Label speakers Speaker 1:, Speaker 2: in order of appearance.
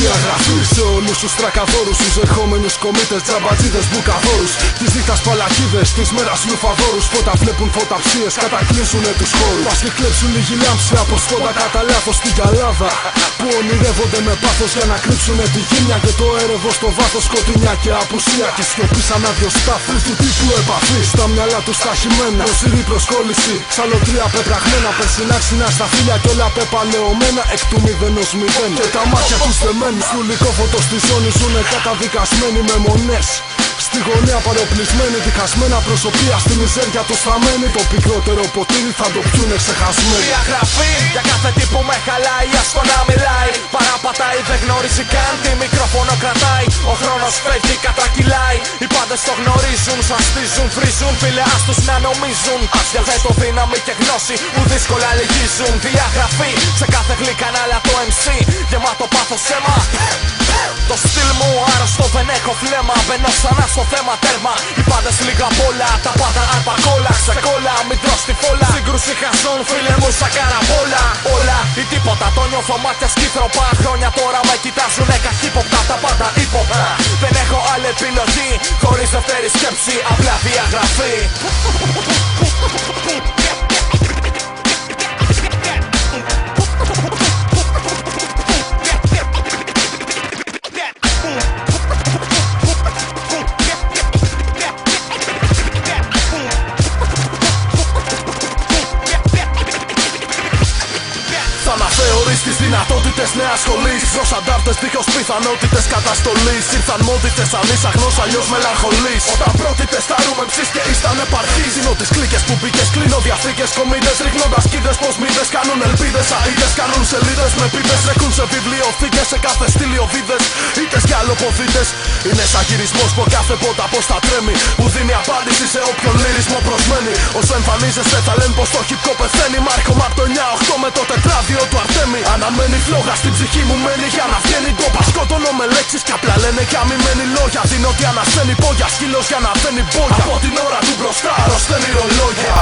Speaker 1: διαγραφή σε όλους τους τρακαδόρους, τους ερχόμενους κομίτες, τζαμπατζίδες, μπουκαδόρους, τις νύχτας παλακίδες, της μέρας λουφαδόρους. Φώτα βλέπουν φωταψίες, κατακλείσουνε τους χώρους. Μας και κλέψουν λίγη λάμψη από σπόντα κατά λάθος στην καλάδα, που ονειρεύονται με πάθος για να κρύψουνε τη γύμνια και το έρευο στο βάθος. Σκοτεινιά και απουσία και σιωπή σαν άδειο στάφι. Του τύπου επαφή στα μυαλά τους τα χειμένα. Νοσηρή προσκόλληση, ξαλωτρία πετραγμένα. Περσινά ξινά στα φίλια κι όλα πεπαλαιωμένα. Εκ του μηδενός μηδέν και τα μάτια τους δεμένοι. Σκουλικό φωτό στη ζώνη ζουνε καταδικασμένοι με μονές. Στη γωνία παροπλισμένοι, διχασμένα προσωπία στη μιζέρια τους θαμμένοι. Το πικρότερο ποτήρι θα το πιούνε ξεχασμένοι.
Speaker 2: Διαγραφή για κάθε τι που με χαλάει, άστο να μιλάει. Παραπατάει, δεν γνωρίζει καν τι μικρόφωνο κρατάει. Ο χρόνος φεύγει, κατρακυλάει. Οι πάντες το γνωρίζουν, σαστίζουν, βρίζουν. Φίλε ας τους να νομίζουν. Διαθέτω δύναμη και γνώση που δύσκολα λυγίζουν. Διαγραφή σε κάθε γλυκανάλα το MC. Γεμάτο πάθος αίμα. Το στυλ μου άρρωστο, δεν έχω φλέμα. Μπαίνω ξανά στο θέμα τέρμα. Οι πάντες λίγα απ' όλα, τα πάντα αρπακόλα. Ξεκόλα, μην τρως τη φόλα. Σύγκρουση χαζών, φίλε μου σαν καραβόλα. Όλα ή τίποτα, το νιώθω μάτια σκύθροπα. Χρόνια τώρα με κοιτάζουνε καχύποπτα, τα πάντα ύποπτα. Δεν έχω άλλη επιλογή, χωρίς δεύτερη σκέψη, απλά διαγραφή.
Speaker 1: Θα αναθεωρείς τις δυνατότητες νέας σχολής. Ως αντάρτες δίχως πιθανότητες καταστολής. Ήρθαν μόδιτες σαν ήσαχνος, αλλιώς μελαγχολείς. Όταν πρώτητες θα ρούμε ψεις και ήσταν επαρχής. Δίνω τις κλίκες που μπήκες, κλείνω διαθήκες κομίτες. Ρίχνοντας κίδες πως μύδες κάνουν ελπίδες. Αΐδες κάνουν σελίδες με πίδες. Ρέχουν σε βιβλιοθήκες, σε κάθε στήλιο βίδες. Ήτες κι αλλοποδίτες. Είναι σαν γυρισμός που κάθε πότα πως θα τρέμει. Που δίνει απάντηση σε όποιον λύρισμό προσμένει. Όσο εμφανίζεστε θα λένε πως το hip hop πεθαίνει. Μ' έρχομαι απ' το 9-8 με το τετράδιο του Αρτέμι. Αναμένει φλόγα στην ψυχή μου μένει για να βγαίνει ντόπα. Σκοτώνω με λέξεις κι απλά λένε κι αμημένοι λόγια. Δίνω ότι ανασθένει πόγια, σκύλος για να φαίνει μπόγια. Από την ώρα του μπροστά αρρωσταίνει ρολόγια.